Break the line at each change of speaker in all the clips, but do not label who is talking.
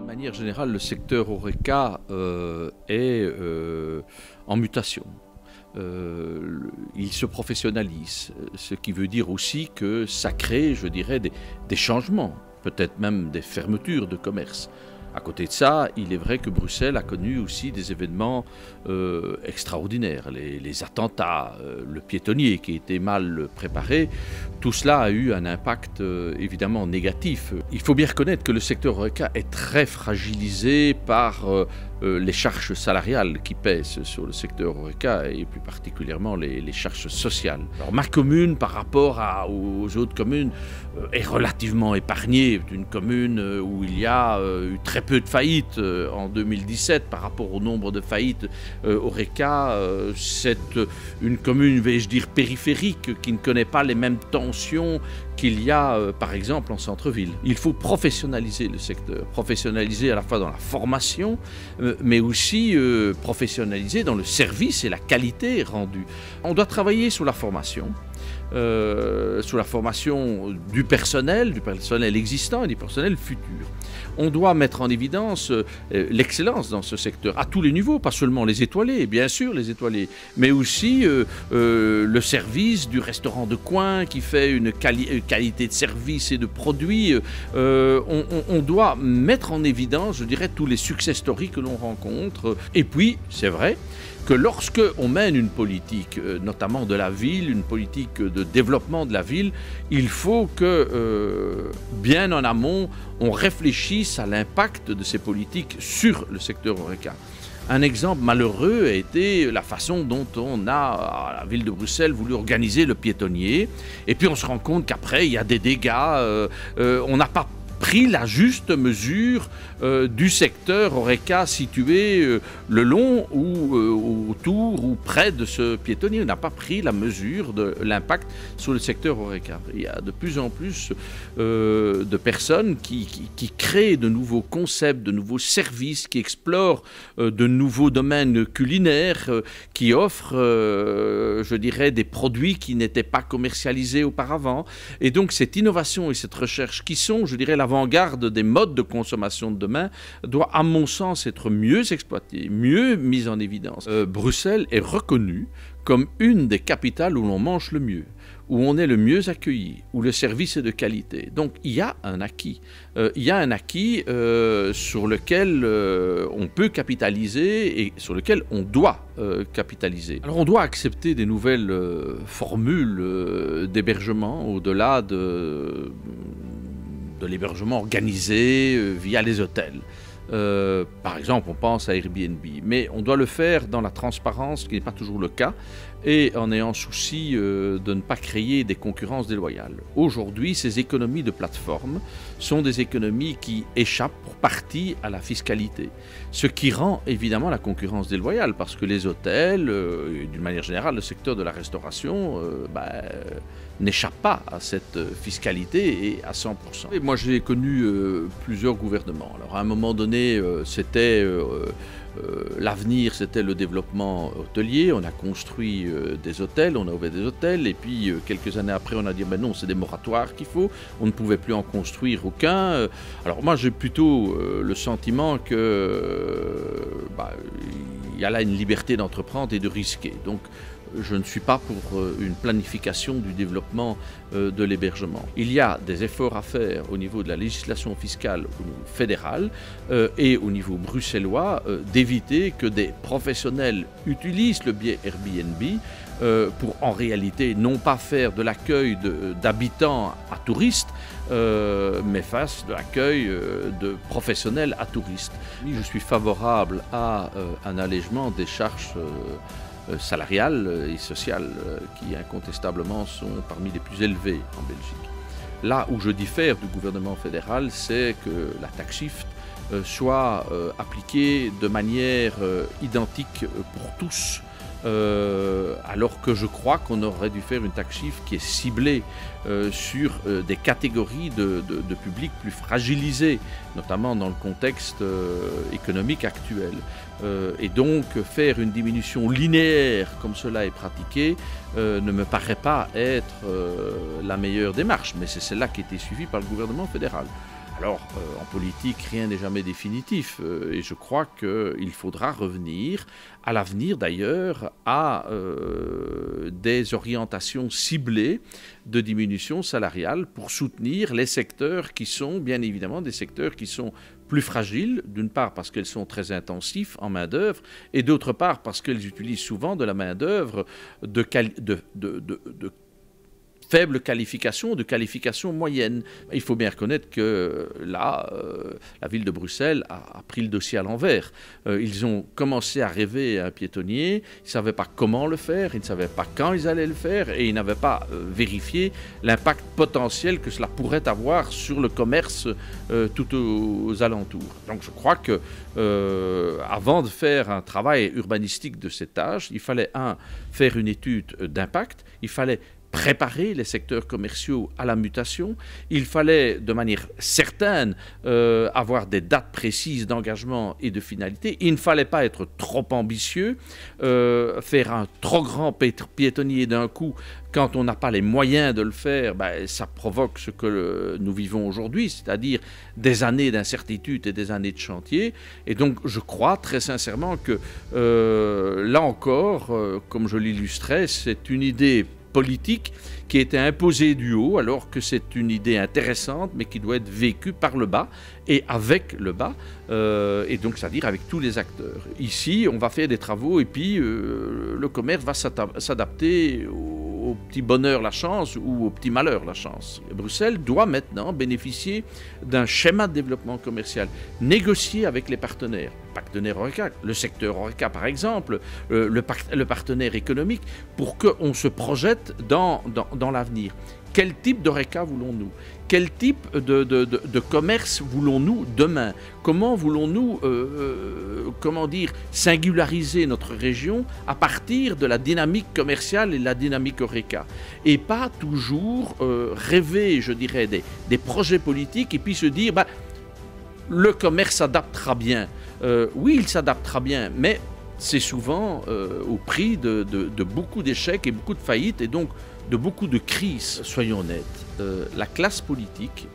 manière générale, le secteur HoReCa est en mutation. Il se professionnalise, ce qui veut dire aussi que ça crée, je dirais, des changements, peut-être même des fermetures de commerce. À côté de ça, il est vrai que Bruxelles a connu aussi des événements extraordinaires, les attentats, le piétonnier qui était mal préparé. Tout cela a eu un impact évidemment négatif. Il faut bien reconnaître que le secteur HoReCa est très fragilisé par les charges salariales qui pèsent sur le secteur HoReCa et plus particulièrement les charges sociales. Alors, ma commune par rapport aux autres communes est relativement épargnée. C'est une commune où il y a eu très peu de faillites en 2017 par rapport au nombre de faillites HoReCa. C'est une commune, vais-je dire, périphérique qui ne connaît pas les mêmes tensions qu'il y a par exemple en centre-ville. Il faut professionnaliser le secteur, professionnaliser à la fois dans la formation, mais aussi professionnaliser dans le service et la qualité rendue. On doit travailler sur la formation du personnel existant et du personnel futur. On doit mettre en évidence l'excellence dans ce secteur, à tous les niveaux, pas seulement les étoilés, bien sûr les étoilés, mais aussi le service du restaurant de coin qui fait une qualité de service et de produits. On doit mettre en évidence, je dirais, tous les success stories que l'on rencontre. Et puis, c'est vrai que lorsque on mène une politique, notamment de la ville, une politique de développement de la ville, il faut que, bien en amont, on réfléchisse à l'impact de ces politiques sur le secteur HoReCa. Un exemple malheureux a été la façon dont on a, à la ville de Bruxelles, voulu organiser le piétonnier. Et puis on se rend compte qu'après, il y a des dégâts. On n'a pas pris la juste mesure du secteur HoReCa situé le long ou autour ou près de ce piétonnier. On n'a pas pris la mesure de l'impact sur le secteur HoReCa. Il y a de plus en plus de personnes qui créent de nouveaux concepts, de nouveaux services, qui explorent de nouveaux domaines culinaires, qui offrent, je dirais, des produits qui n'étaient pas commercialisés auparavant. Et donc cette innovation et cette recherche qui sont, je dirais, l'avant-garde des modes de consommation de demain doit, à mon sens, être mieux exploitée, mieux mise en évidence. Bruxelles est reconnue comme une des capitales où l'on mange le mieux, où on est le mieux accueilli, où le service est de qualité. Donc il y a un acquis. Sur lequel on peut capitaliser et sur lequel on doit capitaliser. Alors on doit accepter des nouvelles formules d'hébergement au-delà de l'hébergement organisé via les hôtels. Par exemple, on pense à Airbnb, mais on doit le faire dans la transparence, ce qui n'est pas toujours le cas, et en ayant souci de ne pas créer des concurrences déloyales. Aujourd'hui, ces économies de plateforme sont des économies qui échappent pour partie à la fiscalité, ce qui rend évidemment la concurrence déloyale, parce que les hôtels, d'une manière générale, le secteur de la restauration, n'échappe pas à cette fiscalité et à 100%. Et moi, j'ai connu plusieurs gouvernements. Alors, à un moment donné, l'avenir, c'était le développement hôtelier. On a construit des hôtels, on a ouvert des hôtels, et puis quelques années après, on a dit ben non, c'est des moratoires qu'il faut. On ne pouvait plus en construire aucun. Alors moi, j'ai plutôt le sentiment que il y a là une liberté d'entreprendre et de risquer. Donc, je ne suis pas pour une planification du développement de l'hébergement. Il y a des efforts à faire au niveau de la législation fiscale au niveau fédéral et au niveau bruxellois d'éviter que des professionnels utilisent le biais Airbnb pour en réalité non pas faire de l'accueil d'habitants à touristes, mais fassent de l'accueil de professionnels à touristes. Je suis favorable à un allègement des charges salariales et sociales qui incontestablement sont parmi les plus élevées en Belgique. Là où je diffère du gouvernement fédéral, c'est que la tax shift soit appliquée de manière identique pour tous, alors que je crois qu'on aurait dû faire une tax shift qui est ciblée sur des catégories de publics plus fragilisés, notamment dans le contexte économique actuel. Et donc faire une diminution linéaire comme cela est pratiqué ne me paraît pas être la meilleure démarche, mais c'est celle-là qui a été suivie par le gouvernement fédéral. Alors, en politique, rien n'est jamais définitif et je crois qu'il faudra revenir, à l'avenir d'ailleurs, à des orientations ciblées de diminution salariale pour soutenir les secteurs qui sont, bien évidemment, des secteurs qui sont plus fragiles, d'une part parce qu'elles sont très intensifs en main-d'œuvre et d'autre part parce qu'elles utilisent souvent de la main-d'œuvre de faible qualification, de qualification moyenne. Il faut bien reconnaître que là, la ville de Bruxelles a pris le dossier à l'envers. Ils ont commencé à rêver à un piétonnier, ils ne savaient pas comment le faire, ils ne savaient pas quand ils allaient le faire et ils n'avaient pas vérifié l'impact potentiel que cela pourrait avoir sur le commerce tout aux alentours. Donc je crois que avant de faire un travail urbanistique de cet âge, il fallait faire une étude d'impact, il fallait préparer les secteurs commerciaux à la mutation. Il fallait de manière certaine avoir des dates précises d'engagement et de finalité. Il ne fallait pas être trop ambitieux, faire un trop grand piétonnier d'un coup quand on n'a pas les moyens de le faire. Ça provoque ce que nous vivons aujourd'hui, c'est-à-dire des années d'incertitude et des années de chantier. Et donc je crois très sincèrement que là encore, comme je l'illustrais, c'est une idée politique qui a été imposée du haut, alors que c'est une idée intéressante, mais qui doit être vécue par le bas et avec le bas, et donc c'est-à-dire avec tous les acteurs. Ici, on va faire des travaux et puis le commerce va s'adapter au petit bonheur la chance ou au petit malheur la chance. Bruxelles doit maintenant bénéficier d'un schéma de développement commercial négocié avec les partenaires Horeca, le secteur Horeca par exemple, le partenaire économique, pour qu'on se projette dans l'avenir. Quel type d'Horeca voulons-nous? Quel type de commerce voulons-nous demain? Comment voulons-nous, singulariser notre région à partir de la dynamique commerciale et de la dynamique Horeca? Et pas toujours rêver, je dirais, des projets politiques et puis se dire, le commerce s'adaptera bien. Oui, il s'adaptera bien, mais c'est souvent au prix de beaucoup d'échecs et beaucoup de faillites et donc de beaucoup de crises. Soyons honnêtes, la classe politique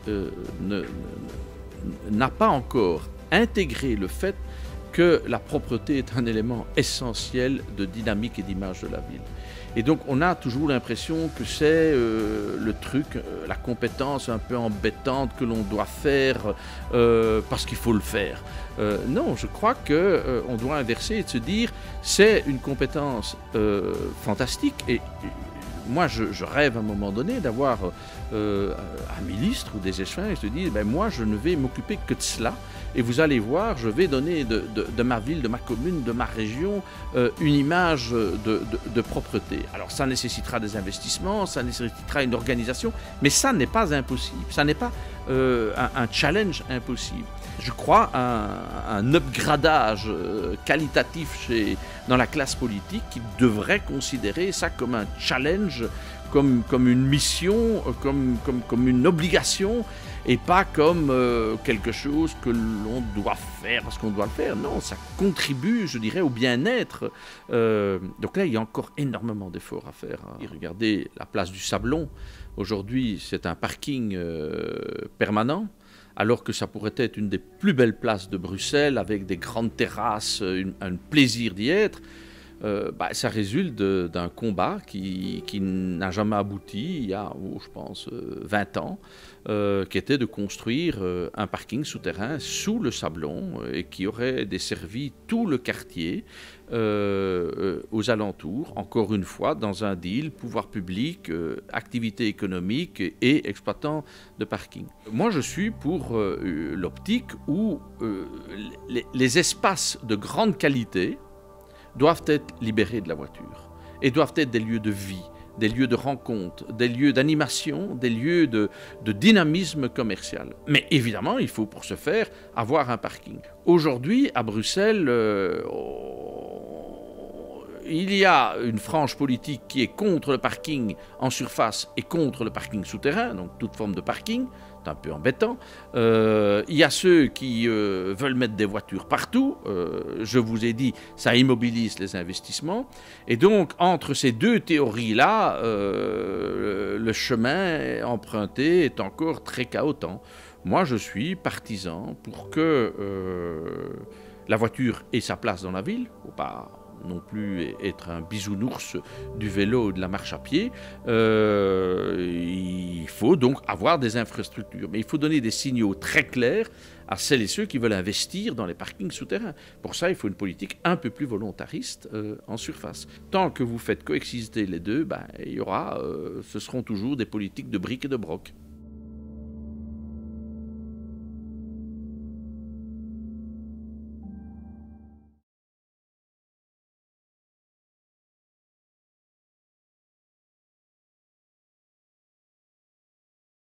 n'a pas encore intégré le fait que la propreté est un élément essentiel de dynamique et d'image de la ville. Et donc on a toujours l'impression que c'est le truc, la compétence un peu embêtante que l'on doit faire parce qu'il faut le faire. Non, je crois qu'on doit inverser et de se dire c'est une compétence fantastique et moi je rêve à un moment donné d'avoir un ministre ou des échevins et se dire moi je ne vais m'occuper que de cela. Et vous allez voir, je vais donner de ma ville, de ma commune, de ma région, une image de propreté. Alors ça nécessitera des investissements, ça nécessitera une organisation, mais ça n'est pas impossible, ça n'est pas un challenge impossible. Je crois un upgradage qualitatif dans la classe politique qui devrait considérer ça comme un challenge, comme une mission, comme une obligation, et pas comme quelque chose que l'on doit faire parce qu'on doit le faire. Non, ça contribue, je dirais, au bien-être. Donc là, il y a encore énormément d'efforts à faire. Et regardez la place du Sablon. Aujourd'hui, c'est un parking permanent, alors que ça pourrait être une des plus belles places de Bruxelles, avec des grandes terrasses, un plaisir d'y être. Ça résulte d'un combat qui n'a jamais abouti il y a, je pense, 20 ans, qui était de construire un parking souterrain sous le Sablon et qui aurait desservi tout le quartier aux alentours, encore une fois, dans un deal, pouvoir public, activité économique et exploitant de parking. Moi, je suis pour l'optique où les espaces de grande qualité doivent être libérés de la voiture et doivent être des lieux de vie, des lieux de rencontre, des lieux d'animation, des lieux de dynamisme commercial. Mais évidemment, il faut pour ce faire avoir un parking. Aujourd'hui, à Bruxelles, il y a une frange politique qui est contre le parking en surface et contre le parking souterrain, donc toute forme de parking, c'est un peu embêtant. Il y a ceux qui veulent mettre des voitures partout. Je vous ai dit, ça immobilise les investissements. Et donc, entre ces deux théories-là, le chemin emprunté est encore très chaotant. Moi, je suis partisan pour que la voiture ait sa place dans la ville, faut pas non plus être un bisounours du vélo ou de la marche à pied. Il faut donc avoir des infrastructures. Mais il faut donner des signaux très clairs à celles et ceux qui veulent investir dans les parkings souterrains. Pour ça, il faut une politique un peu plus volontariste en surface. Tant que vous faites coexister les deux, il y aura, ce seront toujours des politiques de briques et de broc.